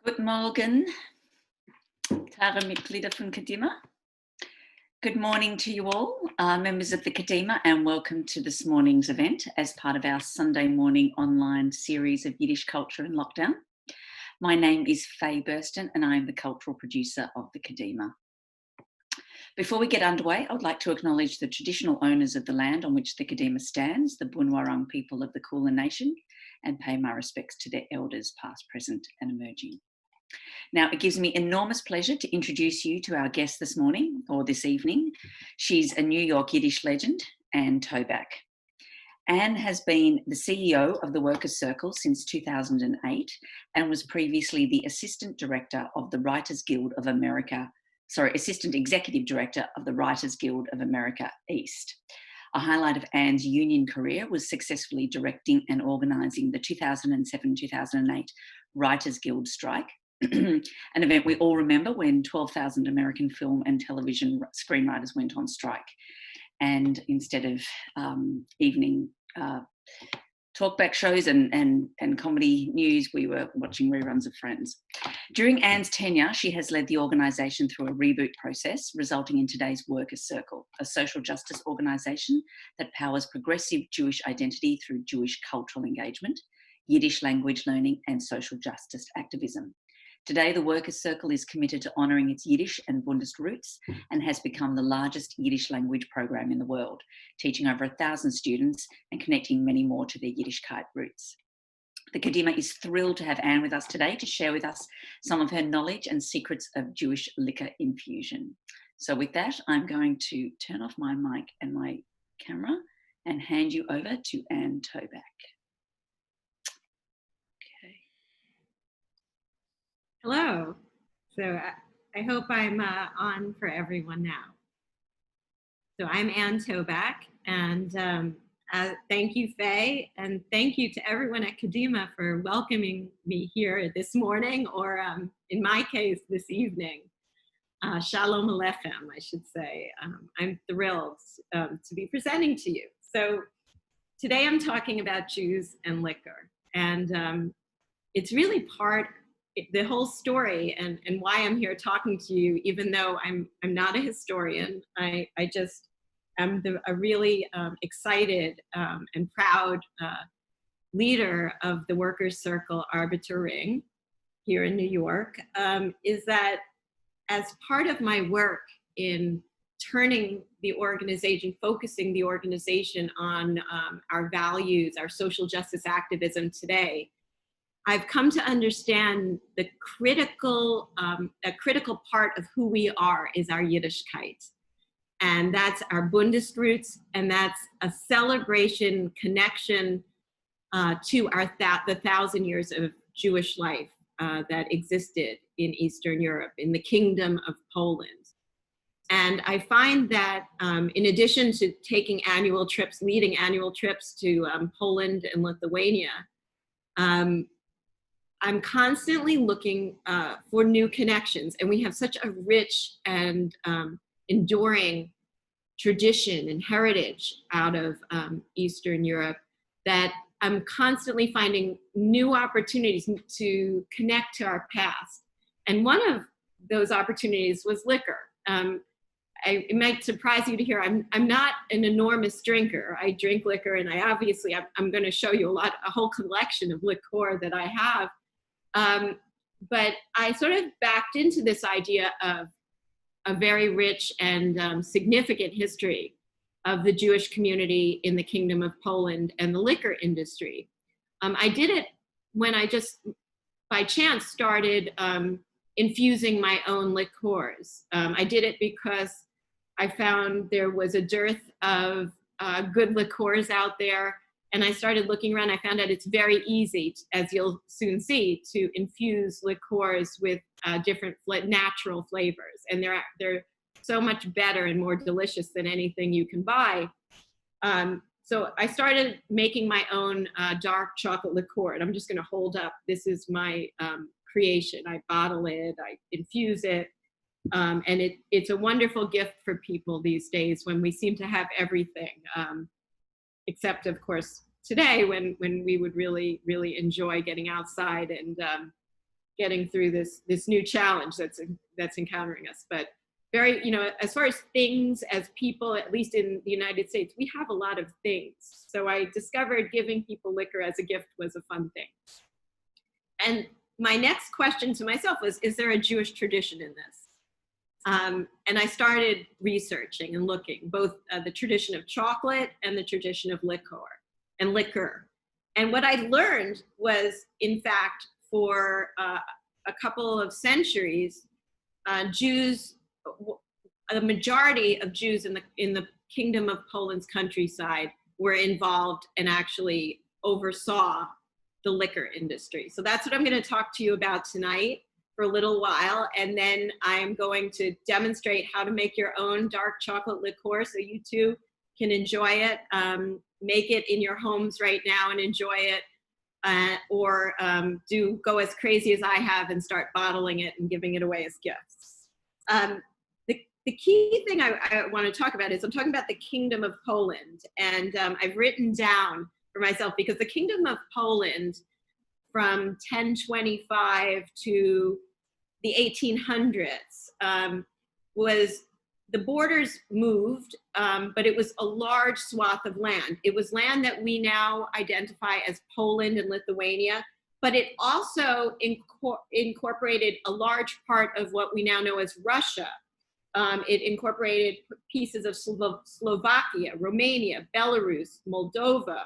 Guten Morgen, Mitglieder von Kadima. Good morning to you all, members of the Kadima, and welcome to this morning's event as part of our Sunday morning online series of Yiddish culture in lockdown. My name is Faye Burston and I am the cultural producer of the Kadima. Before we get underway, I would like to acknowledge the traditional owners of the land on which the Kadima stands, the Bunwarung people of the Kulin Nation, and pay my respects to their elders past, present and emerging. Now, it gives me enormous pleasure to introduce you to our guest this morning, or this evening. She's a New York Yiddish legend, Anne Toback. Anne has been the CEO of the Workers' Circle since 2008 and was previously the Assistant Director of the Writers Guild of America, Assistant Executive Director of the Writers Guild of America East. A highlight of Anne's union career was successfully directing and organising the 2007-2008 Writers Guild strike, an event we all remember when 12,000 American film and television screenwriters went on strike. And instead of evening talkback shows and comedy news, we were watching reruns of Friends. During Anne's tenure, she has led the organisation through a reboot process, resulting in today's Workers' Circle, a social justice organisation that powers progressive Jewish identity through Jewish cultural engagement, Yiddish language learning and social justice activism. Today, the Workers' Circle is committed to honouring its Yiddish and Bundist roots and has become the largest Yiddish language program in the world, teaching over 1,000 students and connecting many more to their Yiddishkeit roots. The Kadima is thrilled to have Anne with us today to share with us some of her knowledge and secrets of Jewish liquor infusion. So with that, I'm going to turn off my mic and my camera and hand you over to Anne Toback. Hello. So I hope I'm on for everyone now. So I'm Anne Toback, and thank you, Faye, and thank you to everyone at Kadima for welcoming me here this morning, or in my case, this evening. Shalom Aleichem, I should say. I'm thrilled to be presenting to you. So today I'm talking about Jews and liquor, and it's really the whole story and why I'm here talking to you, even though I'm not a historian. I just am a really excited and proud leader of the Workers' Circle Arbiter Ring here in New York, is that as part of my work in turning the organization, focusing the organization on our values, our social justice activism today, I've come to understand a critical part of who we are is our Yiddishkeit. And that's our Bundist roots, and that's a celebration connection to the 1,000 years of Jewish life that existed in Eastern Europe, in the Kingdom of Poland. And I find that in addition to leading annual trips to Poland and Lithuania, I'm constantly looking for new connections, and we have such a rich and enduring tradition and heritage out of Eastern Europe that I'm constantly finding new opportunities to connect to our past. And one of those opportunities was liquor. It might surprise you to hear I'm not an enormous drinker. I drink liquor, and I'm going to show you a whole collection of liqueur that I have. But I sort of backed into this idea of a very rich and significant history of the Jewish community in the Kingdom of Poland and the liquor industry. I did it when I just, by chance, started infusing my own liqueurs. I did it because I found there was a dearth of good liqueurs out there. And I started looking around. I found out it's very easy, as you'll soon see, to infuse liqueurs with different natural flavors. And they're so much better and more delicious than anything you can buy. So I started making my own dark chocolate liqueur. And I'm just going to hold up. This is my creation. I bottle it. I infuse it. And it's a wonderful gift for people these days when we seem to have everything. Except, of course, today when we would really, really enjoy getting outside and getting through this new challenge that's encountering us. But very, as far as things, as people, at least in the United States, we have a lot of things. So I discovered giving people liquor as a gift was a fun thing. And my next question to myself was, is there a Jewish tradition in this? And I started researching and looking, both the tradition of chocolate and the tradition of liquor. And what I learned was, in fact, for a couple of centuries, Jews, a majority of Jews in the Kingdom of Poland's countryside were involved and actually oversaw the liquor industry. So that's what I'm going to talk to you about tonight for a little while. And then I'm going to demonstrate how to make your own dark chocolate liqueur so you too can enjoy it. Make it in your homes right now and enjoy it. Or do go as crazy as I have and start bottling it and giving it away as gifts. The key thing I want to talk about is I'm talking about the Kingdom of Poland. And I've written down for myself, because the Kingdom of Poland from 1025 to the 1800s was, the borders moved, but it was a large swath of land. It was land that we now identify as Poland and Lithuania, but it also incorporated a large part of what we now know as Russia. It incorporated pieces of Slovakia, Romania, Belarus, Moldova.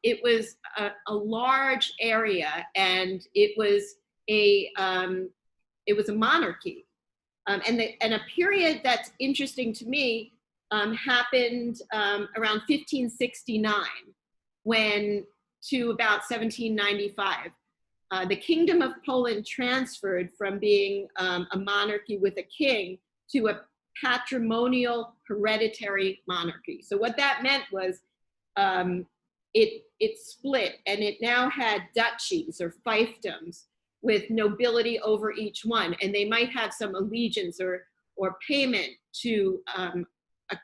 It was a large area, and it was a monarchy. And a period that's interesting to me happened around 1569, when to about 1795. The Kingdom of Poland transferred from being a monarchy with a king to a patrimonial hereditary monarchy. So what that meant was it split, and it now had duchies or fiefdoms with nobility over each one, and they might have some allegiance or payment to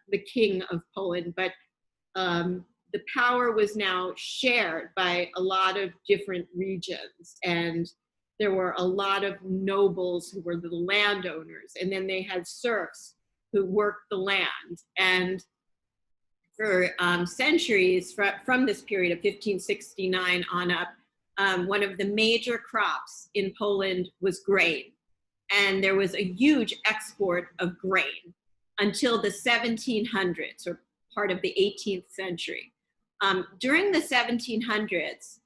the King of Poland, but the power was now shared by a lot of different regions, and there were a lot of nobles who were the landowners, and then they had serfs who worked the land. And for centuries, from this period of 1569 on up, one of the major crops in Poland was grain. And there was a huge export of grain until the 1700s, or part of the 18th century. During the 1700s,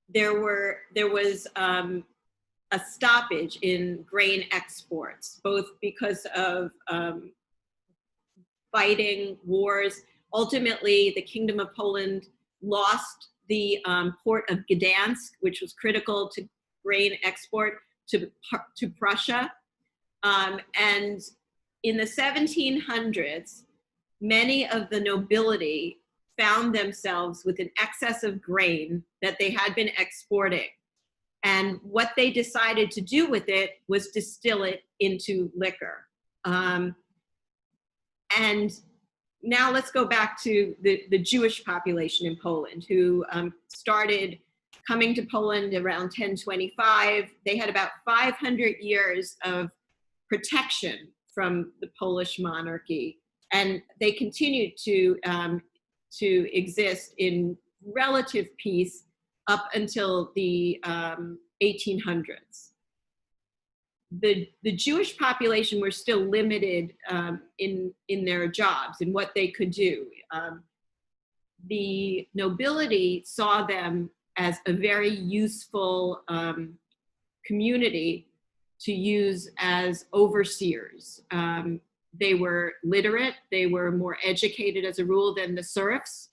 there was a stoppage in grain exports, both because of fighting, wars. Ultimately, the Kingdom of Poland lost the port of Gdansk, which was critical to grain export, to Prussia. And in the 1700s, many of the nobility found themselves with an excess of grain that they had been exporting. And what they decided to do with it was distill it into liquor. And now let's go back to the Jewish population in Poland, who started coming to Poland around 1025. They had about 500 years of protection from the Polish monarchy, and they continued to exist in relative peace up until the 1800s. The Jewish population were still limited in their jobs and what they could do. The nobility saw them as a very useful community to use as overseers. They were literate, they were more educated as a rule than the serfs.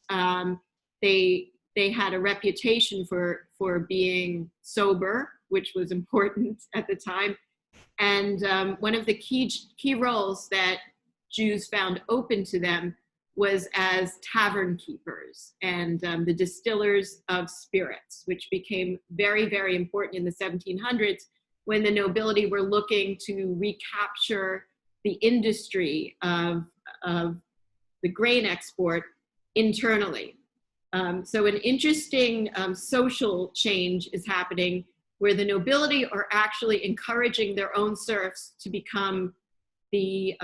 They had a reputation for being sober, which was important at the time. And one of the key roles that Jews found open to them was as tavern keepers and the distillers of spirits, which became very, very important in the 1700s when the nobility were looking to recapture the industry of the grain export internally. So an interesting social change is happening where the nobility are actually encouraging their own serfs to become the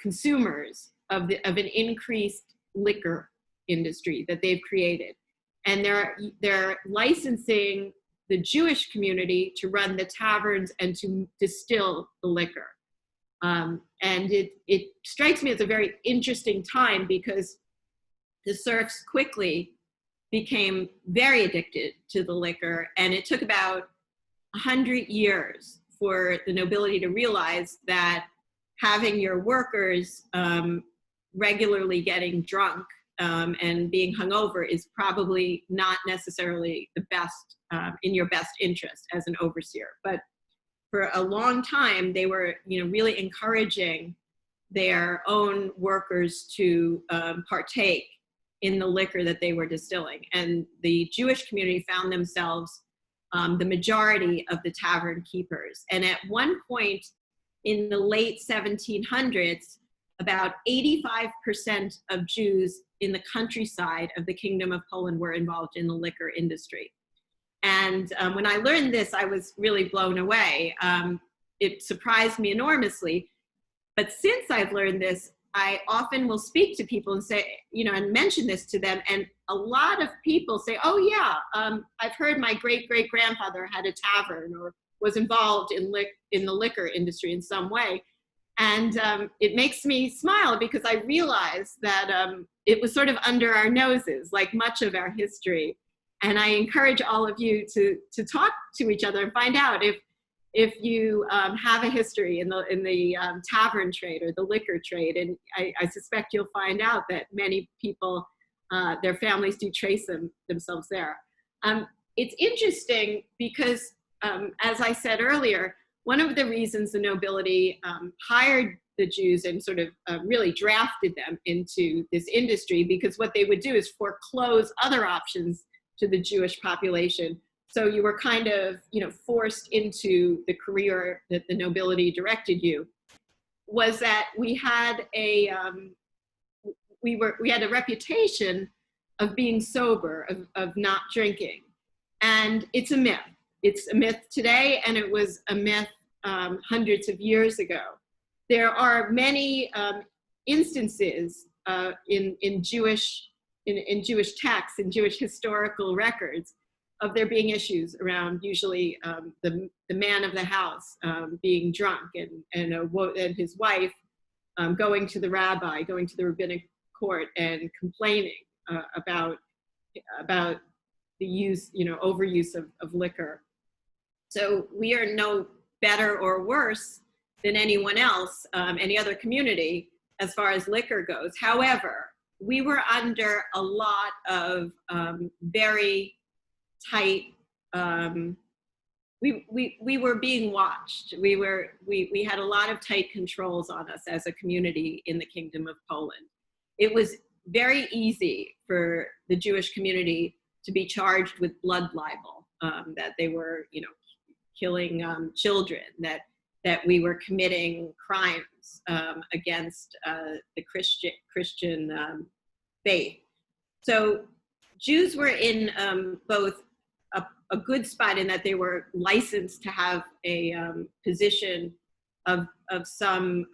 consumers of an increased liquor industry that they've created. And they're licensing the Jewish community to run the taverns and to distill the liquor. And it strikes me as a very interesting time, because the serfs quickly became very addicted to the liquor, and it took about 100 years for the nobility to realize that having your workers regularly getting drunk and being hungover is probably not necessarily the best, in your best interest as an overseer. But for a long time, they were, really encouraging their own workers to partake in the liquor that they were distilling. And the Jewish community found themselves the majority of the tavern keepers. And at one point in the late 1700s, about 85% of Jews in the countryside of the Kingdom of Poland were involved in the liquor industry. And when I learned this, I was really blown away. It surprised me enormously. But since I've learned this, I often will speak to people and say, and mention this to them. And a lot of people say, oh yeah, I've heard my great-great-grandfather had a tavern or was involved in the liquor industry in some way. And it makes me smile, because I realize that it was sort of under our noses, like much of our history. And I encourage all of you to talk to each other and find out if you have a history in the tavern trade or the liquor trade. And I suspect you'll find out that many people, their families do trace themselves there. It's interesting because, as I said earlier, one of the reasons the nobility hired the Jews and sort of really drafted them into this industry, because what they would do is foreclose other options to the Jewish population. So you were kind of, forced into the career that the nobility directed you. Was that we had a reputation of being sober, of not drinking, and it's a myth. It's a myth today, and it was a myth hundreds of years ago. There are many instances in Jewish texts, in Jewish historical records, of there being issues around usually the man of the house being drunk and his wife going to the rabbi, going to the rabbinic court and complaining about the use, overuse of liquor. So we are no better or worse than anyone else, any other community, as far as liquor goes. However, we were under a lot of very tight, we were being watched. We had a lot of tight controls on us as a community in the Kingdom of Poland. It was very easy for the Jewish community to be charged with blood libel, that they were, killing children, that we were committing crimes against the Christian faith. So Jews were in both a good spot in that they were licensed to have a position of some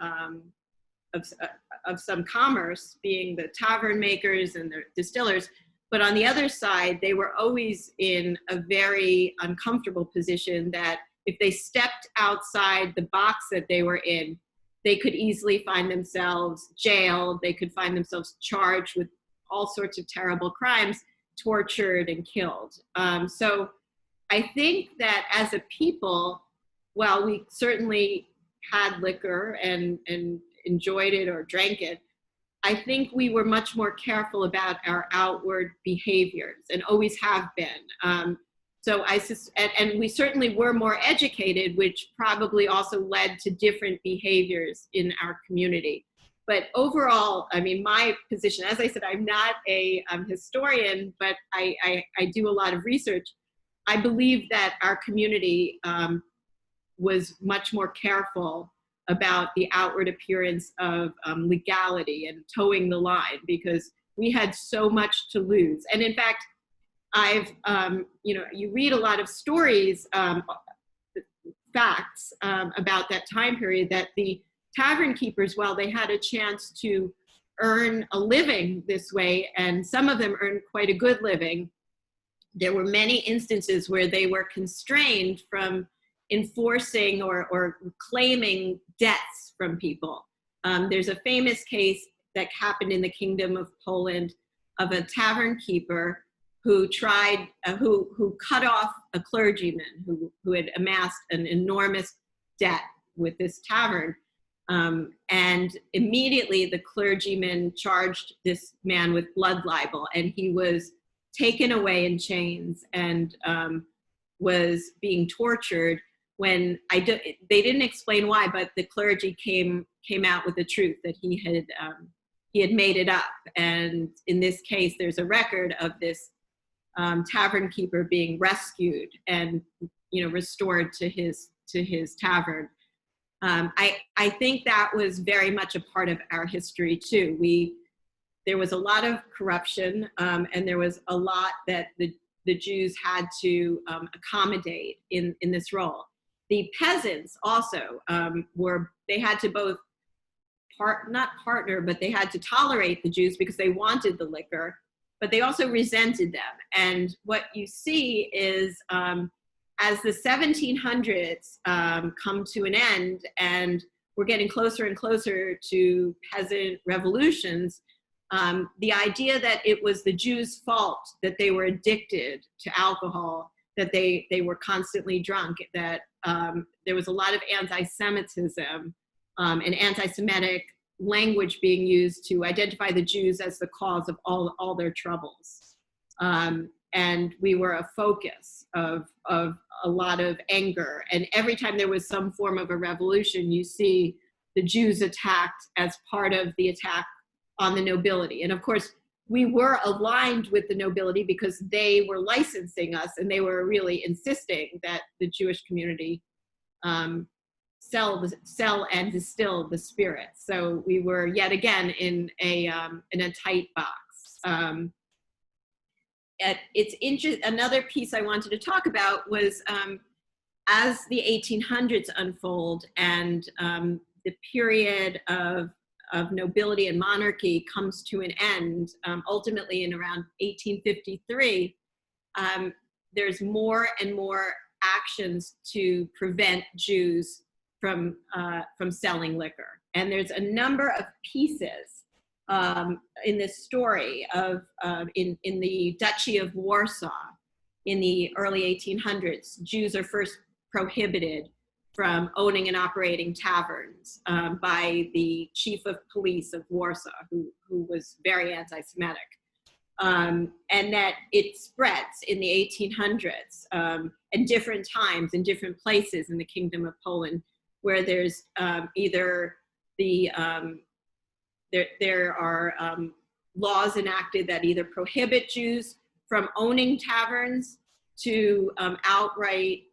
commerce, being the tavern makers and the distillers. But on the other side, they were always in a very uncomfortable position that if they stepped outside the box that they were in, they could easily find themselves jailed. They could find themselves charged with all sorts of terrible crimes, tortured and killed. So I think that as a people, while we certainly had liquor and enjoyed it or drank it, I think we were much more careful about our outward behaviors, and always have been. And we certainly were more educated, which probably also led to different behaviors in our community. But overall, I mean, my position, as I said, I'm not a historian, but I do a lot of research. I believe that our community was much more careful about the outward appearance of legality and towing the line, because we had so much to lose. And in fact, you read a lot of stories, facts about that time period, that the tavern keepers, while they had a chance to earn a living this way, and some of them earned quite a good living, there were many instances where they were constrained from enforcing or claiming debts from people. There's a famous case that happened in the Kingdom of Poland of a tavern keeper who who cut off a clergyman who had amassed an enormous debt with this tavern. And immediately the clergyman charged this man with blood libel, and he was taken away in chains and was being tortured. When they didn't explain why, but the clergy came out with the truth that he had made it up. And in this case, there's a record of this tavern keeper being rescued and restored to his tavern. I think that was very much a part of our history too. There was a lot of corruption, and there was a lot that the Jews had to accommodate in this role. The peasants also they had to both not partner, but they had to tolerate the Jews because they wanted the liquor, but they also resented them. And what you see is as the 1700s come to an end and we're getting closer and closer to peasant revolutions, the idea that it was the Jews' fault that they were addicted to alcohol, that they were constantly drunk, that there was a lot of anti-Semitism and anti-Semitic language being used to identify the Jews as the cause of all their troubles. And we were a focus of a lot of anger. And every time there was some form of a revolution, you see the Jews attacked as part of the attack on the nobility. And of course, we were aligned with the nobility because they were licensing us, and they were really insisting that the Jewish community sell and distill the spirits. So we were yet again in a tight box. Another piece I wanted to talk about was as the 1800s unfold and the period of nobility and monarchy comes to an end, ultimately in around 1853, there's more and more actions to prevent Jews from selling liquor. And there's a number of pieces in this story of in the Duchy of Warsaw in the early 1800s. Jews are first prohibited from owning and operating taverns by the chief of police of Warsaw, who was very anti-Semitic. And that it spreads in the 1800s at different times in different places in the Kingdom of Poland, where there's either there are laws enacted that either prohibit Jews from owning taverns to outright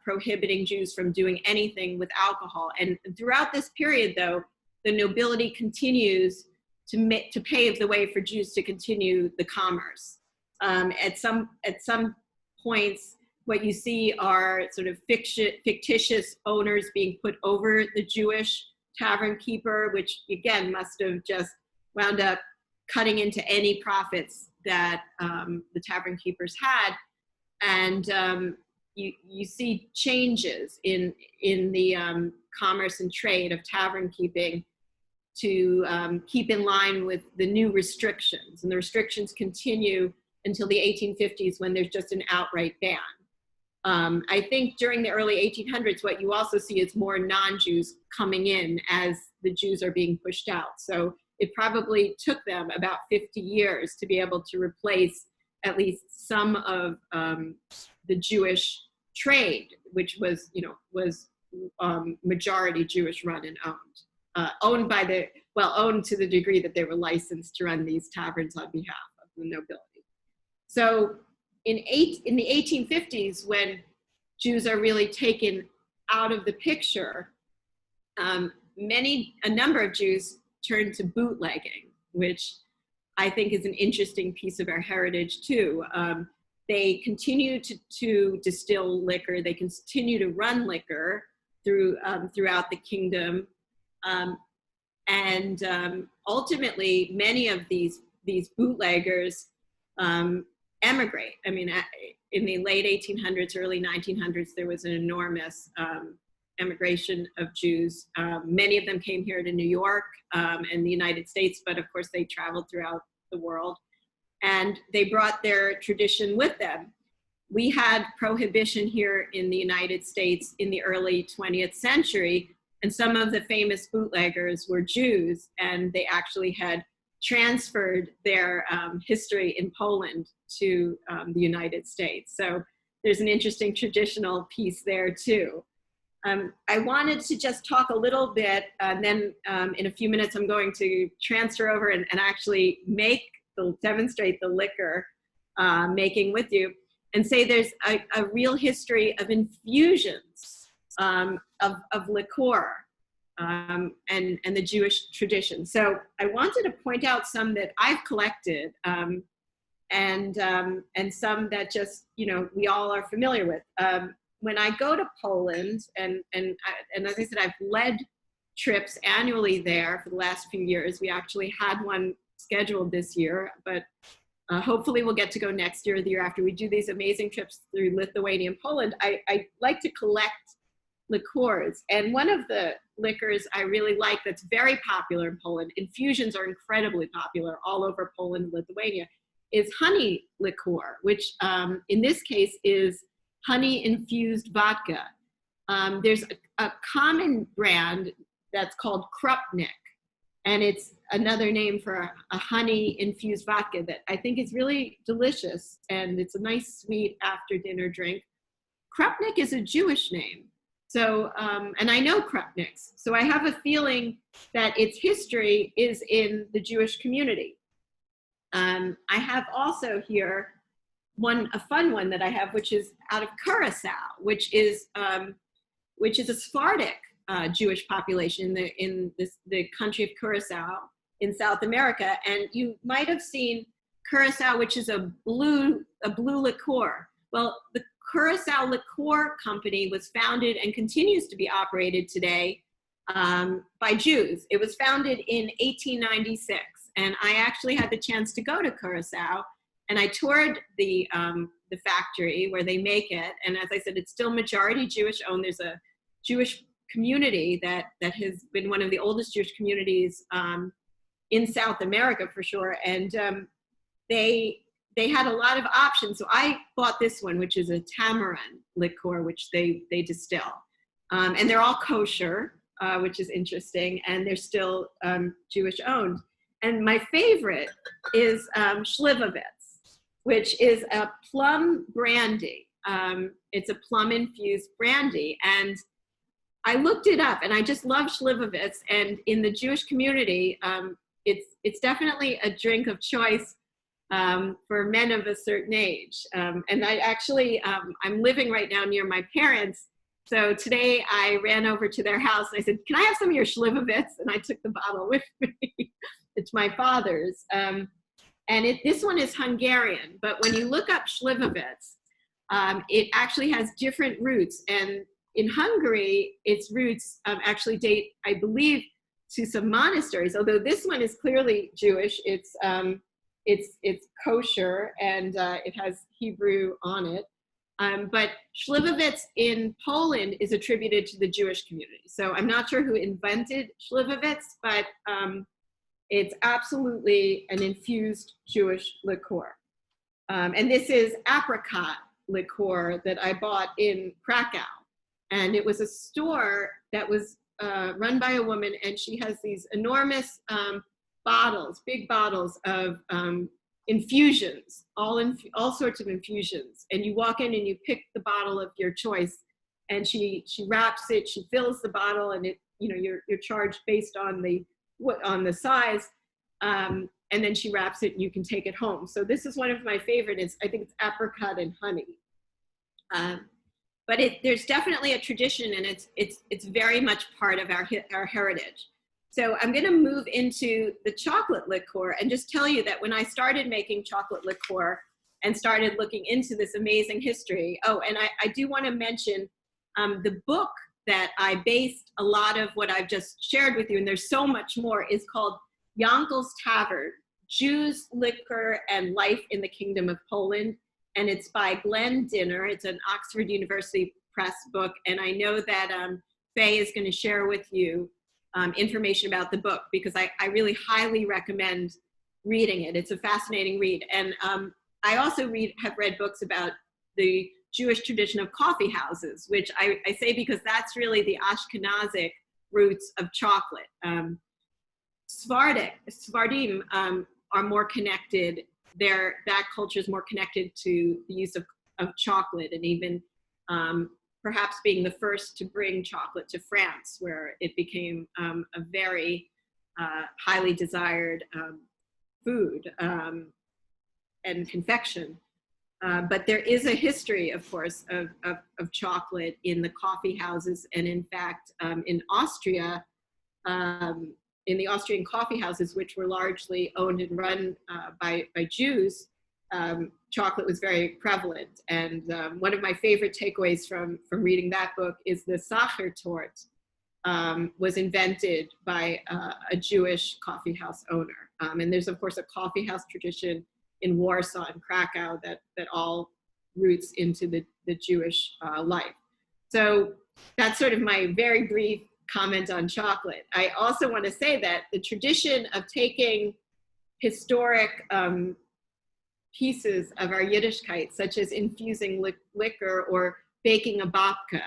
prohibiting Jews from doing anything with alcohol. And throughout this period, though, the nobility continues to pave the way for Jews to continue the commerce. At some points, what you see are sort of fictitious owners being put over the Jewish tavern keeper, which again must have just wound up cutting into any profits that the tavern keepers had. And you see changes in the commerce and trade of tavern keeping to keep in line with the new restrictions. And the restrictions continue until the 1850s, when there's just an outright ban. I think during the early 1800s, what you also see is more non-Jews coming in as the Jews are being pushed out. So it probably took them about 50 years to be able to replace at least some of the Jewish trade, which was majority Jewish run and owned. Owned to the degree that they were licensed to run these taverns on behalf of the nobility. So in the 1850s, when Jews are really taken out of the picture, a number of Jews turned to bootlegging, which I think is an interesting piece of our heritage too. They continue to distill liquor. They continue to run liquor throughout the kingdom. Ultimately, many of these bootleggers emigrate. I mean, in the late 1800s, early 1900s, there was an enormous emigration of Jews. Many of them came here to New York and the United States, but of course they traveled throughout the world. And they brought their tradition with them. We had prohibition here in the United States in the early 20th century, and some of the famous bootleggers were Jews, and they actually had transferred their history in Poland to the United States. So there's an interesting traditional piece there too. I wanted to just talk a little bit, and then in a few minutes I'm going to transfer over and actually demonstrate the liquor making with you, and say there's a real history of infusions of liqueur and the Jewish tradition. So I wanted to point out some that I've collected and some that just, we all are familiar with. When I go to Poland, and as I said, I've led trips annually there for the last few years. We actually had one scheduled this year, but hopefully we'll get to go next year or the year after. We do these amazing trips through Lithuania and Poland. I like to collect liqueurs, and one of the liquors I really like that's very popular in Poland, infusions are incredibly popular all over Poland and Lithuania, is honey liqueur, which in this case is honey infused vodka. There's a common brand that's called Krupnik, and it's another name for a honey infused vodka that I think is really delicious, and it's a nice sweet after dinner drink. Krupnik is a Jewish name. So, and I know Krupniks, so I have a feeling that its history is in the Jewish community. I have also here a fun one that I have, which is out of Curacao, which is a Sephardic Jewish population in the country of Curacao in South America. And you might have seen Curacao, which is a blue liqueur. Well, the Curacao Liqueur Company was founded and continues to be operated today by Jews. It was founded in 1896, and I actually had the chance to go to Curacao, and I toured the factory where they make it. And as I said, it's still majority Jewish owned. There's a Jewish community that has been one of the oldest Jewish communities in South America for sure. And they had a lot of options. So I bought this one, which is a tamarind liqueur, which they distill. And they're all kosher, which is interesting. And they're still Jewish owned. And my favorite is Schlivitz, which is a plum brandy. It's a plum infused brandy. And I looked it up, and I just love Schlivitz. And in the Jewish community, it's definitely a drink of choice for men of a certain age. And I actually, I'm living right now near my parents. So today I ran over to their house and I said, can I have some of your Schlivitz? And I took the bottle with me. It's my father's. And this one is Hungarian, but when you look up Schlivitz, it actually has different roots. And in Hungary, its roots actually date, I believe, to some monasteries, although this one is clearly Jewish. It's kosher, and it has Hebrew on it. But Schlivitz in Poland is attributed to the Jewish community. So I'm not sure who invented Schlivitz, but it's absolutely an infused Jewish liqueur. And this is apricot liqueur that I bought in Krakow. And it was a store that was run by a woman, and she has these enormous bottles, big bottles of infusions, all sorts of infusions. And you walk in and you pick the bottle of your choice, and she wraps it, she fills the bottle, and you're charged based on the size, and then she wraps it and you can take it home. So this is one of my favorites. I think it's apricot and honey. But there's definitely a tradition, and it's very much part of our heritage. So I'm going to move into the chocolate liqueur and just tell you that when I started making chocolate liqueur and started looking into this amazing history, oh, and I do want to mention the book that I based a lot of what I've just shared with you, and there's so much more, is called Yankel's Tavern, Jews, Liquor, and Life in the Kingdom of Poland. And it's by Glenn Dinner. It's an Oxford University Press book. And I know that Faye is going to share with you information about the book, because I really highly recommend reading it. It's a fascinating read. And I also have read books about the Jewish tradition of coffee houses, which I say because that's really the Ashkenazic roots of chocolate. Sephardim are more connected. That culture is more connected to the use of chocolate, and even perhaps being the first to bring chocolate to France, where it became a very highly desired food and confection. But there is a history, of course, of chocolate in the coffee houses. And in fact, in Austria, in the Austrian coffee houses, which were largely owned and run by Jews, chocolate was very prevalent. And one of my favorite takeaways from reading that book is the Sachertorte was invented by a Jewish coffee house owner. And there's, of course, a coffee house tradition in Warsaw and Curacao that all roots into the Jewish life. So that's sort of my very brief comment on chocolate. I also want to say that the tradition of taking historic pieces of our Yiddishkeit, such as infusing liquor or baking a babka,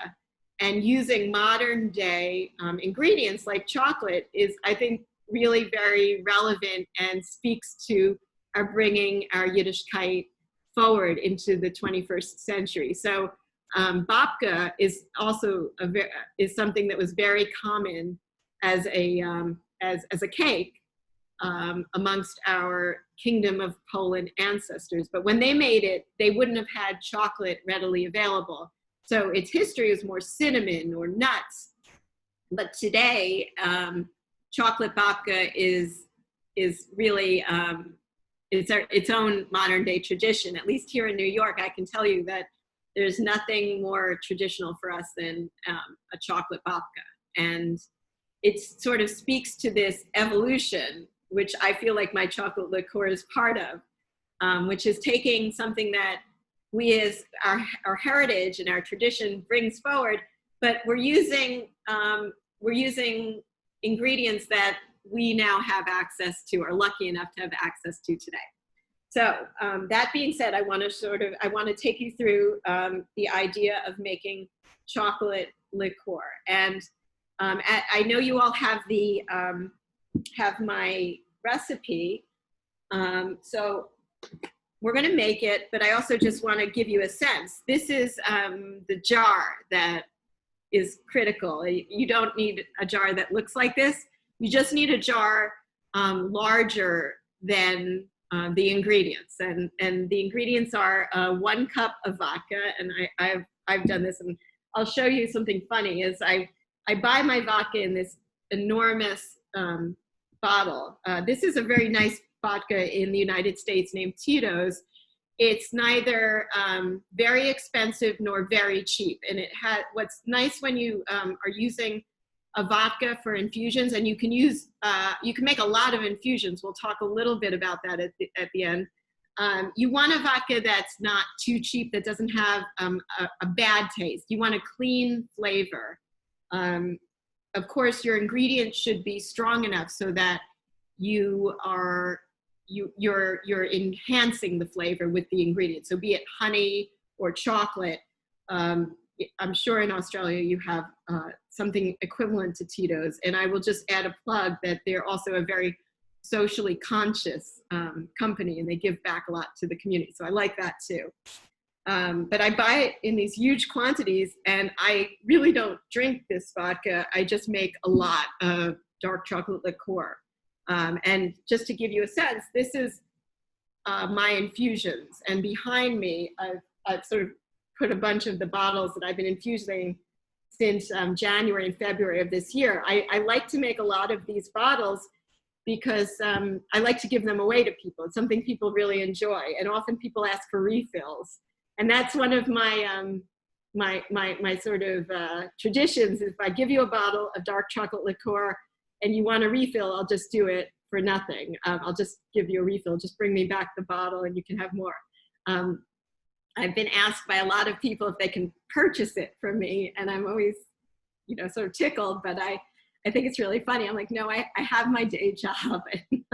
and using modern day ingredients like chocolate is, I think, really very relevant and speaks to our bringing our Yiddishkeit forward into the 21st century. So babka is also is something that was very common as a cake amongst our Kingdom of Poland ancestors. But when they made it, they wouldn't have had chocolate readily available. So its history is more cinnamon or nuts. But today, chocolate babka is really its own modern day tradition. At least here in New York, I can tell you that there's nothing more traditional for us than a chocolate babka. And it sort of speaks to this evolution, which I feel like my chocolate liqueur is part of, which is taking something that we as our heritage and our tradition brings forward, but we're using ingredients that we now have access to, are lucky enough to have access to today. So that being said, I want to take you through the idea of making chocolate liqueur. And I know you all have have my recipe. So we're going to make it, but I also just want to give you a sense. This is the jar that is critical. You don't need a jar that looks like this. You just need a jar larger than the ingredients. And the ingredients are 1 cup of vodka. And I've done this, and I'll show you something funny. Is I buy my vodka in this enormous bottle. This is a very nice vodka in the United States named Tito's. It's neither very expensive nor very cheap. And it has, what's nice when you are using a vodka for infusions, and you can use, you can make a lot of infusions. We'll talk a little bit about that at the end. You want a vodka that's not too cheap, that doesn't have a bad taste. You want a clean flavor. Of course, your ingredients should be strong enough so that you're enhancing the flavor with the ingredients. So be it honey or chocolate. I'm sure in Australia you have something equivalent to Tito's. And I will just add a plug that they're also a very socially conscious company, and they give back a lot to the community. So I like that too. But I buy it in these huge quantities, and I really don't drink this vodka. I just make a lot of dark chocolate liqueur. And just to give you a sense, this is my infusions. And behind me, I've sort of put a bunch of the bottles that I've been infusing since January and February of this year. I like to make a lot of these bottles because I like to give them away to people. It's something people really enjoy, and often people ask for refills. And that's one of my my sort of traditions. If I give you a bottle of dark chocolate liqueur and you want a refill, I'll just do it for nothing. I'll just give you a refill. Just bring me back the bottle and you can have more. I've been asked by a lot of people if they can purchase it from me, and I'm always, you know, sort of tickled, but I think it's really funny. I'm like, no, I have my day job, and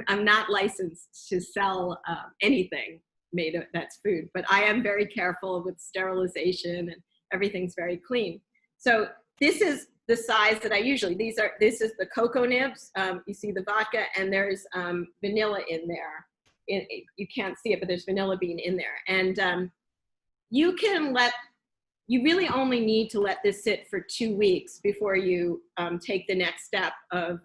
I'm not licensed to sell anything made of that's food, but I am very careful with sterilization, and everything's very clean. So this is the size that I usually, this is the cocoa nibs. You see the vodka, and there's vanilla in there. You can't see it, but there's vanilla bean in there. And you really only need to let this sit for 2 weeks before you take the next step of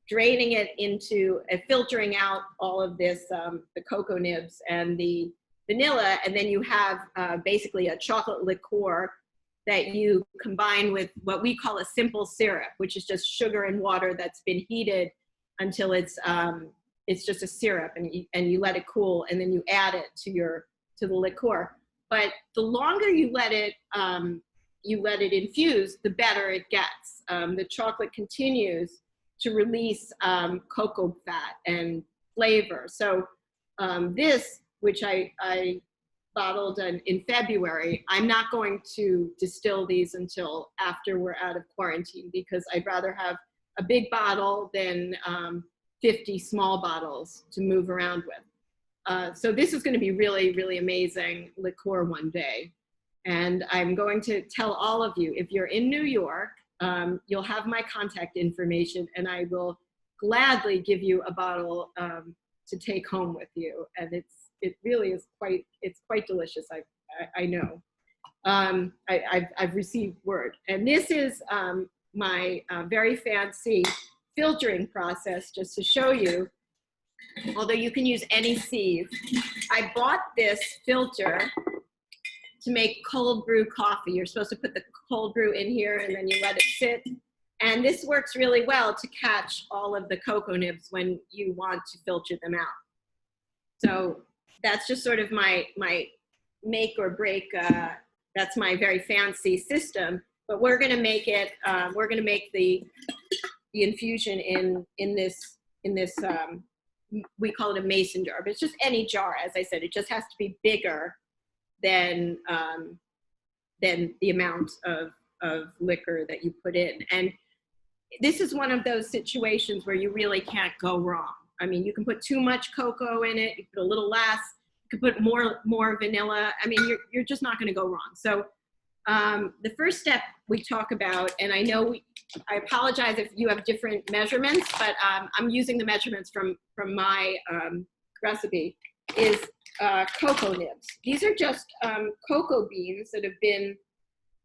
draining it into filtering out all of this, the cocoa nibs and the vanilla, and then you have basically a chocolate liqueur that you combine with what we call a simple syrup, which is just sugar and water that's been heated until it's just a syrup, and you let it cool, and then you add it to the liqueur. But the longer you let it infuse, the better it gets. The chocolate continues to release cocoa fat and flavor. So this, which I bottled in February, I'm not going to distill these until after we're out of quarantine, because I'd rather have a big bottle than 50 small bottles to move around with. So this is going to be really, really amazing liqueur one day. And I'm going to tell all of you, if you're in New York, you'll have my contact information, and I will gladly give you a bottle to take home with you. And it really is quite delicious. I know. I've received word. And this is my very fancy filtering process, just to show you, although you can use any sieve. I bought this filter to make cold brew coffee. You're supposed to put the cold brew in here, and then you let it sit. And this works really well to catch all of the cocoa nibs when you want to filter them out. So that's just sort of my make or break. That's my very fancy system. But we're going to make it. We're going to make the infusion in this. We call it a mason jar, but it's just any jar. As I said, it just has to be bigger than the amount of liquor that you put in. And this is one of those situations where you really can't go wrong. I mean, you can put too much cocoa in it, you put a little less, you can put more vanilla. I mean, you're just not going to go wrong. So the first step we talk about, and I know I apologize if you have different measurements, but I'm using the measurements from my recipe, is cocoa nibs. These are just cocoa beans that have been,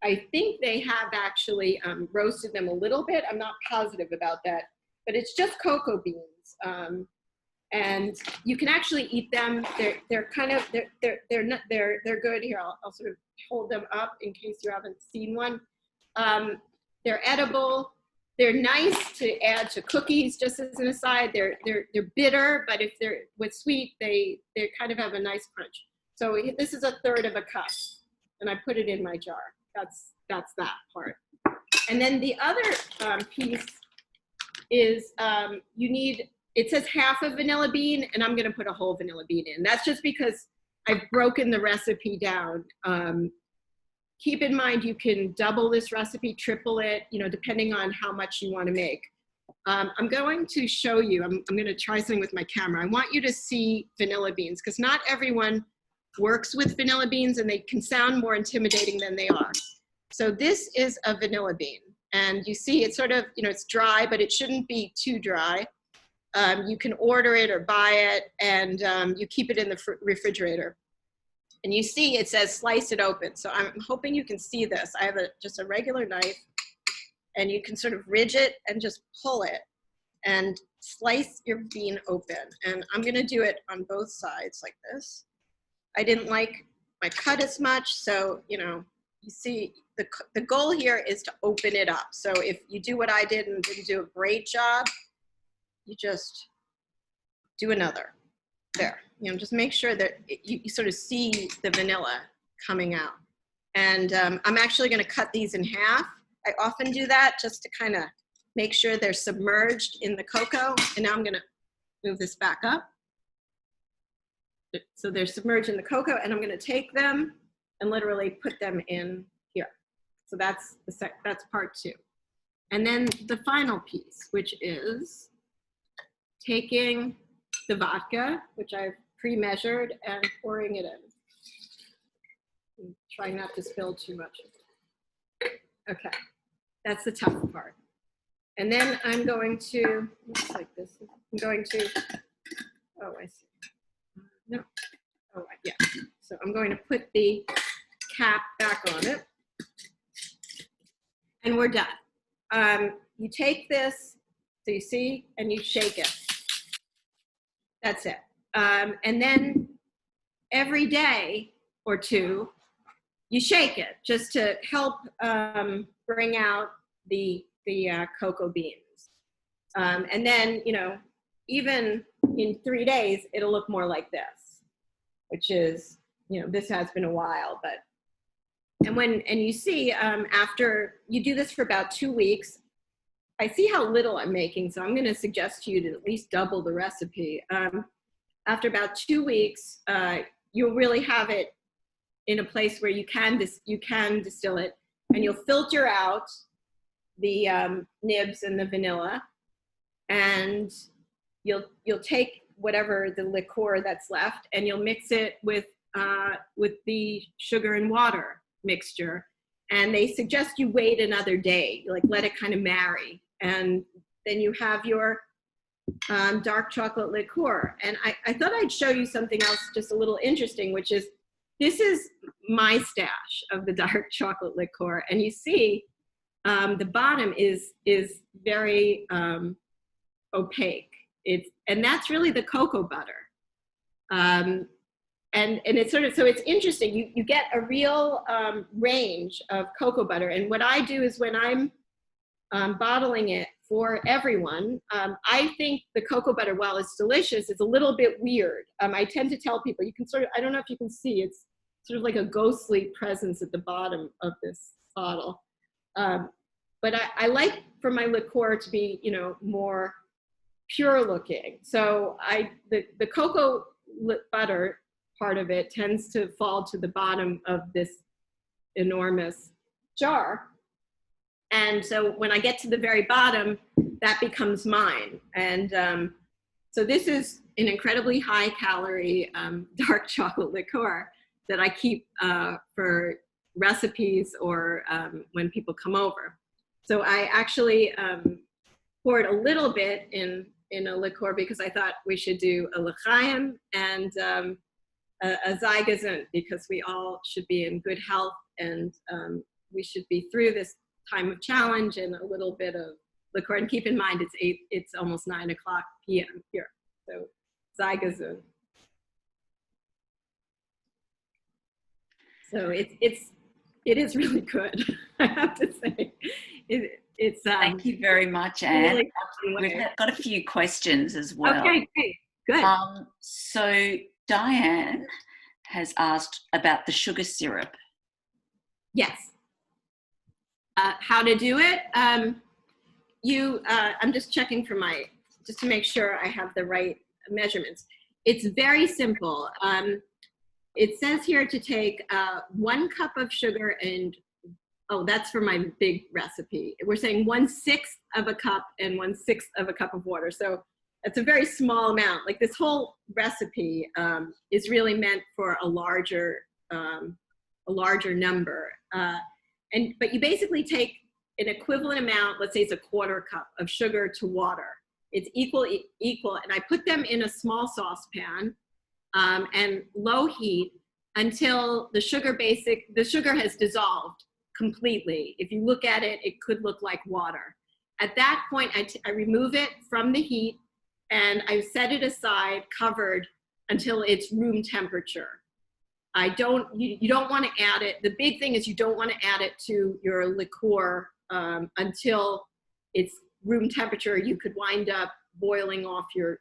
I think they have actually roasted them a little bit. I'm not positive about that, but it's just cocoa beans. And you can actually eat them. They're good. Here, I'll sort of hold them up in case you haven't seen one. They're edible. They're nice to add to cookies, just as an aside. They're bitter, but if they're with sweet, they kind of have a nice crunch. So this is 1/3 of a cup, and I put it in my jar. That's that part. And then the other piece is you need, it says half a vanilla bean, and I'm going to put a whole vanilla bean in. That's just because I've broken the recipe down. Keep in mind, you can double this recipe, triple it, you know, depending on how much you want to make. I'm going to show you, I'm going to try something with my camera. I want you to see vanilla beans, because not everyone works with vanilla beans, and they can sound more intimidating than they are. So this is a vanilla bean, and you see it's sort of, you know, it's dry, but it shouldn't be too dry. You can order it or buy it, and you keep it in the refrigerator. And you see it says slice it open. So I'm hoping you can see this. I have just a regular knife, and you can sort of ridge it and just pull it and slice your bean open. And I'm going to do it on both sides like this. I didn't like my cut as much. So, you know, you see the goal here is to open it up. So if you do what I did and didn't do a great job, you just do another. There, you know, just make sure that you sort of see the vanilla coming out. And I'm actually going to cut these in half. I often do that just to kind of make sure they're submerged in the cocoa. And now I'm going to move this back up. So they're submerged in the cocoa, and I'm going to take them and literally put them in here. So that's part 2. And then the final piece, which is taking the vodka, which I've pre-measured, and pouring it in. And try not to spill too much. Okay, that's the tough part. And then I'm going to, looks like this, I'm going to, oh, I see. No, oh, yeah. So I'm going to put the cap back on it. And we're done. You take this, so you see, and you shake it. That's it. And then every day or two, you shake it just to help bring out the cocoa beans. And then, you know, even in 3 days, it'll look more like this, which is, you know, this has been a while, but, and you see, after you do this for about 2 weeks, I see how little I'm making, so I'm going to suggest to you to at least double the recipe. After about 2 weeks, you'll really have it in a place where you can distill it, and you'll filter out the nibs and the vanilla, and you'll take whatever the liqueur that's left, and you'll mix it with the sugar and water mixture. And they suggest you wait another day, like let it kind of marry. And then you have your dark chocolate liqueur. And I thought I'd show you something else just a little interesting, which is, this is my stash of the dark chocolate liqueur. And you see the bottom is very opaque. And that's really the cocoa butter. And it's sort of, so it's interesting. You get a real range of cocoa butter. And what I do is when I'm bottling it for everyone, I think the cocoa butter, while it's delicious, is a little bit weird. I tend to tell people, you can sort of, I don't know if you can see, it's sort of like a ghostly presence at the bottom of this bottle. But I like for my liqueur to be, you know, more pure looking. So the cocoa butter part of it tends to fall to the bottom of this enormous jar. And so when I get to the very bottom, that becomes mine. And so this is an incredibly high calorie dark chocolate liqueur that I keep for recipes or when people come over. So I actually poured a little bit in a liqueur because I thought we should do a l'chaim and a zygazint, because we all should be in good health, and we should be through this time of challenge, and a little bit of liqueur. And keep in mind, it's almost 9 o'clock p.m. here. So zygazint. So it is really good, I have to say. It's thank you very much, Anne. Really we've got a few questions as well. Okay, great, good. So Diane has asked about the sugar syrup. Yes. How to do it? I'm just checking for just to make sure I have the right measurements. It's very simple. It says here to take 1 cup of sugar and, oh, that's for my big recipe. We're saying 1/6 of a cup and 1/6 of a cup of water. So it's a very small amount. Like this whole recipe is really meant for a larger number. But you basically take an equivalent amount, let's say it's a 1/4 cup of sugar to water. It's equal, and I put them in a small saucepan and low heat until the sugar has dissolved completely. If you look at it, it could look like water. At that point, I remove it from the heat and I set it aside covered until it's room temperature. You don't want to add it. The big thing is you don't want to add it to your liqueur until it's room temperature. You could wind up boiling off your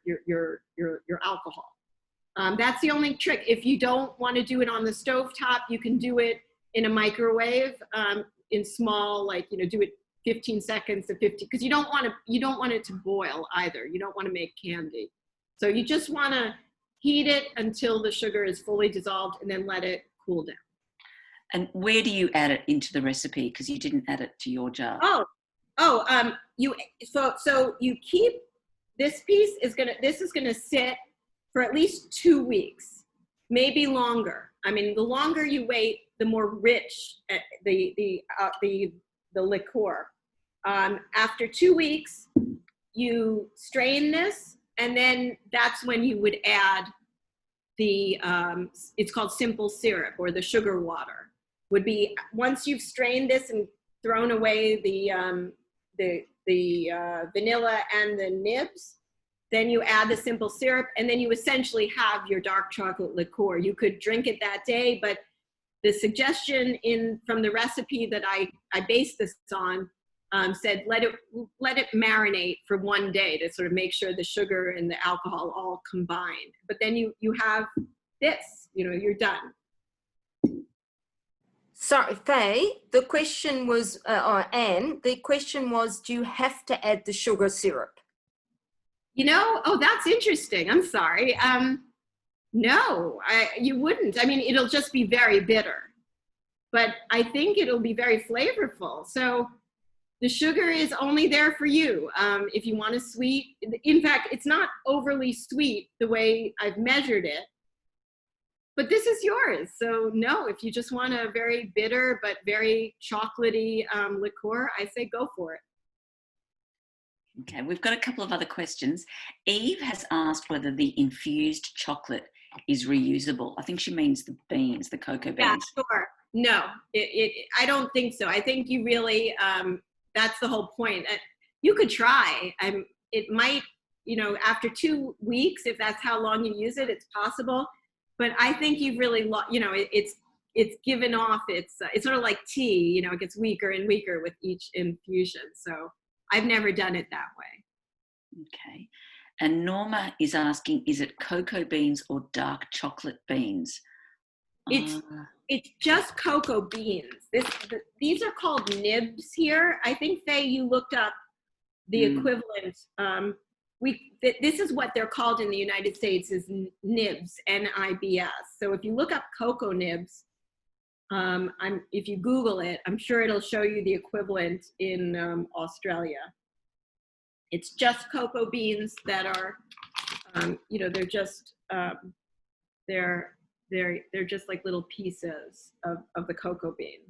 alcohol. That's the only trick. If you don't want to do it on the stovetop, you can do it in a microwave in small, like, do it 15 seconds to 50, because you don't want it to boil either. You don't want to make candy. So you just want to heat it until the sugar is fully dissolved and then let it cool down. And where do you add it into the recipe? Because you didn't add it to your jar. So you keep this piece this is gonna sit for at least 2 weeks, maybe longer. I mean, the longer you wait, the more rich the liqueur. After 2 weeks, you strain this, and then that's when you would add the it's called simple syrup, or the sugar water. Would be once you've strained this and thrown away the vanilla and the nibs, then you add the simple syrup, and then you essentially have your dark chocolate liqueur. You could drink it that day, but the suggestion from the recipe that I based this on said let it marinate for 1 day to sort of make sure the sugar and the alcohol all combined. But then you have this, you're done. Sorry, Faye, the question was, or Anne, the question was, do you have to add the sugar syrup? Oh, that's interesting. I'm sorry. No, you wouldn't. I mean, it'll just be very bitter, but I think it'll be very flavorful. So the sugar is only there for you. If you want a sweet, in fact, it's not overly sweet the way I've measured it, but this is yours. So no, if you just want a very bitter but very chocolatey liqueur, I say go for it. Okay, we've got a couple of other questions. Eve has asked whether the infused chocolate is reusable. I think she means the beans, the cocoa beans. Yeah, sure. No, I don't think so. I think you really, that's the whole point. You could try. It might, after 2 weeks, if that's how long you use it, it's possible. But I think you've really, it's given off. It's sort of like tea. It gets weaker and weaker with each infusion. So I've never done it that way. Okay. And Norma is asking, is it cocoa beans or dark chocolate beans? It's just cocoa beans. These are called nibs here. I think, Faye, you looked up the equivalent. This is what they're called in the United States, is nibs, N-I-B-S. So if you look up cocoa nibs, if you Google it, I'm sure it'll show you the equivalent in Australia. It's just cocoa beans that are, they're just they're just like little pieces of the cocoa bean,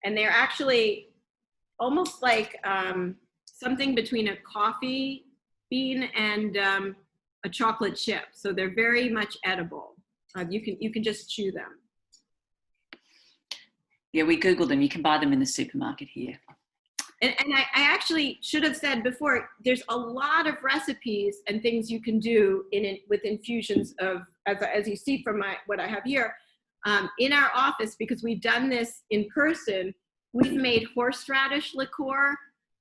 and they're actually almost like something between a coffee bean and a chocolate chip. So they're very much edible. You can just chew them. Yeah, we Googled them. You can buy them in the supermarket here. And I actually should have said before, there's a lot of recipes and things you can do with infusions of, as you see from what I have here, in our office, because we've done this in person. We've made horseradish liqueur,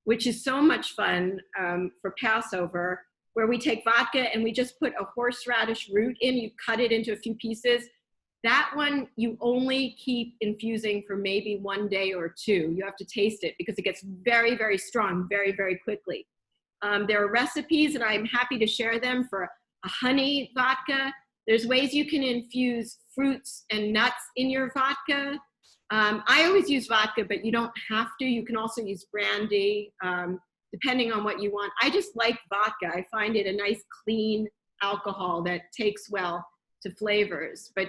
which is so much fun for Passover, where we take vodka and we just put a horseradish root in. You cut it into a few pieces. That one you only keep infusing for maybe 1 day or 2. You have to taste it because it gets very, very strong very, very quickly. There are recipes, and I'm happy to share them, for a honey vodka. There's ways you can infuse fruits and nuts in your vodka. I always use vodka, but you don't have to. You can also use brandy, depending on what you want. I just like vodka. I find it a nice, clean alcohol that takes well to flavors. But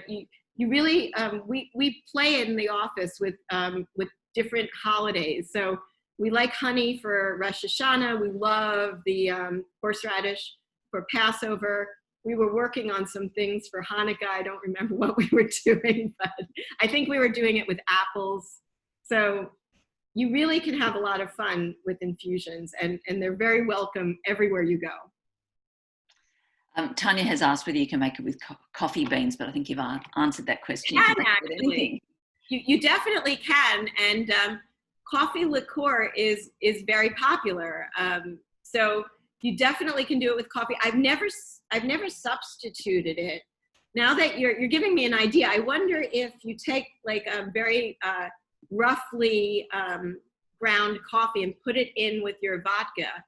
you really, we play in the office with different holidays. So we like honey for Rosh Hashanah. We love the horseradish for Passover. We were working on some things for Hanukkah. I don't remember what we were doing, but I think we were doing it with apples. So you really can have a lot of fun with infusions, and they're very welcome everywhere you go. Tanya has asked whether you can make it with coffee beans, but I think you've answered that question. You can actually. You definitely can, and coffee liqueur is very popular. So you definitely can do it with coffee. I've never substituted it. Now that you're giving me an idea, I wonder if you take like a very roughly ground coffee and put it in with your vodka.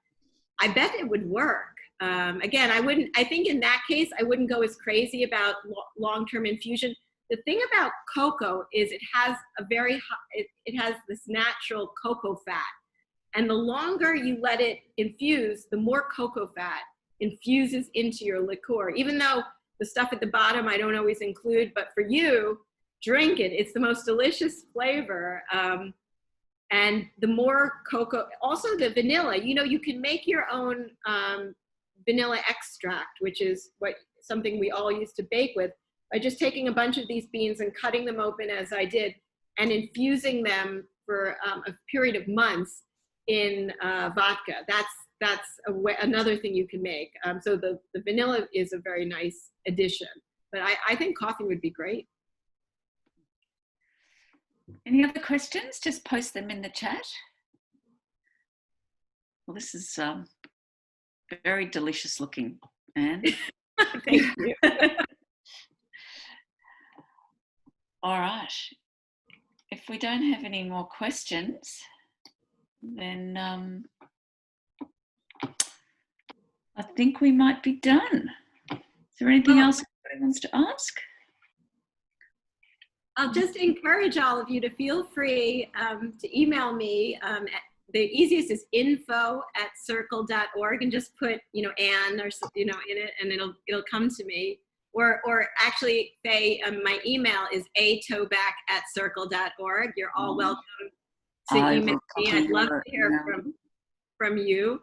I bet it would work. Again, I think in that case, I wouldn't go as crazy about long-term infusion. The thing about cocoa is it has it has this natural cocoa fat. And the longer you let it infuse, the more cocoa fat infuses into your liqueur. Even though the stuff at the bottom I don't always include, but for you, drink it. It's the most delicious flavor. And the more cocoa, also the vanilla, you can make your own vanilla extract, which is something we all used to bake with, by just taking a bunch of these beans and cutting them open as I did and infusing them for a period of months in vodka. That's another thing you can make. So the vanilla is a very nice addition, but I think coffee would be great. Any other questions? Just post them in the chat. Well, this is very delicious looking, Anne. Thank you. All right. If we don't have any more questions, then I think we might be done. Is there anything else anybody wants to ask? I'll just encourage all of you to feel free to email me. The easiest is info@circle.org, and just put Anne or in it, and it'll come to me. Or actually, Faye, my email is atoback@circle.org. You're all welcome to email me. I'd love to hear from you.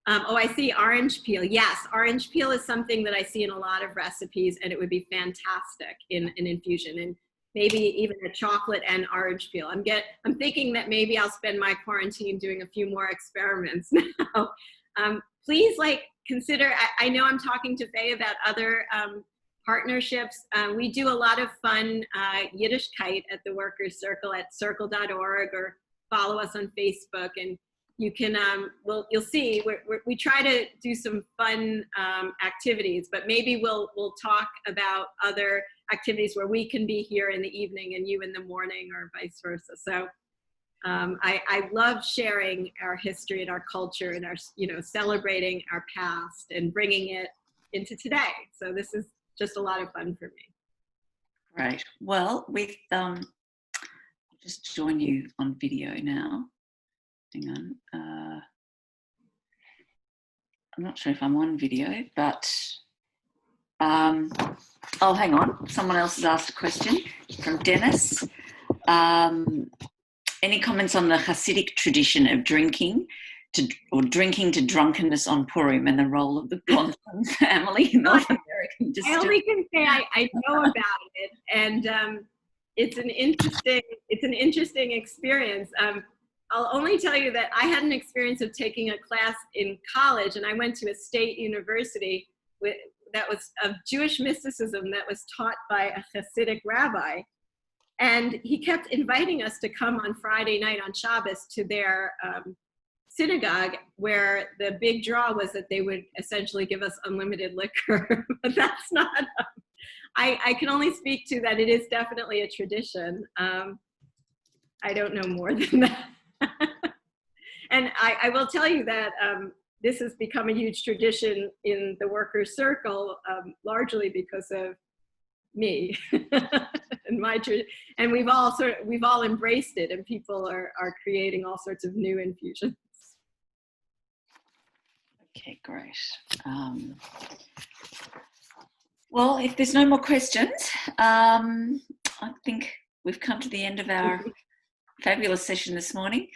I see orange peel. Yes, orange peel is something that I see in a lot of recipes, and it would be fantastic in an infusion, and maybe even a chocolate and orange peel. I'm thinking that maybe I'll spend my quarantine doing a few more experiments now. Please consider, I know I'm talking to Faye about other partnerships. We do a lot of fun Yiddish kite at the Workers' Circle at circle.org, or follow us on Facebook, and you can, you'll see, we try to do some fun activities, but maybe we'll talk about other activities where we can be here in the evening and you in the morning, or vice versa. So I love sharing our history and our culture and our, celebrating our past and bringing it into today. So this is just a lot of fun for me. Great. Well, I'll just join you on video now. Hang on. I'm not sure if I'm on video, but hang on. Someone else has asked a question from Dennis. Any comments on the Hasidic tradition of drinking to drunkenness on Purim and the role of the Blondheim family in North American distillery? I only can say I know about it, and it's an interesting experience. I'll only tell you that I had an experience of taking a class in college, and I went to a state university that was of Jewish mysticism that was taught by a Hasidic rabbi. And he kept inviting us to come on Friday night on Shabbos to their synagogue, where the big draw was that they would essentially give us unlimited liquor. But that's not, I can only speak to that it is definitely a tradition. I don't know more than that. And I will tell you that this has become a huge tradition in the Workers' Circle, largely because of me and my tradition. And we've all embraced it, and people are creating all sorts of new infusions. Okay, great. Well, if there's no more questions, I think we've come to the end of our fabulous session this morning.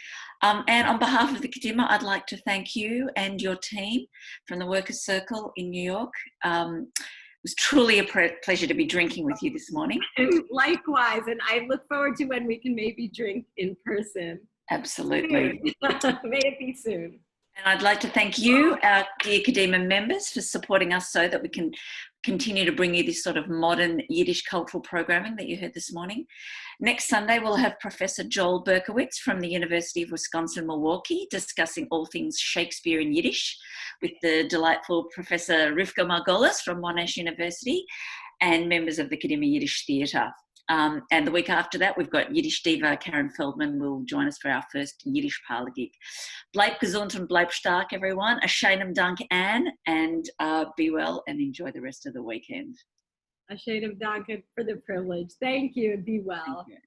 And on behalf of the Kadima, I'd like to thank you and your team from the Workers' Circle in New York. It was truly a pleasure to be drinking with you this morning. Likewise, and I look forward to when we can maybe drink in person. Absolutely. May it be soon. And I'd like to thank you, our dear Academa members, for supporting us so that we can continue to bring you this sort of modern Yiddish cultural programming that you heard this morning. Next Sunday, we'll have Professor Joel Berkowitz from the University of Wisconsin-Milwaukee discussing all things Shakespeare in Yiddish with the delightful Professor Rivka Margolis from Monash University and members of the Academy Yiddish Theatre. And the week after that, we've got Yiddish diva Karen Feldman will join us for our first Yiddish parlor gig. Bleib gesund und bleib stark, everyone. A scheinem Dank, Anne, and be well and enjoy the rest of the weekend. A shade of Dank for the privilege. Thank you and be well. Thank you.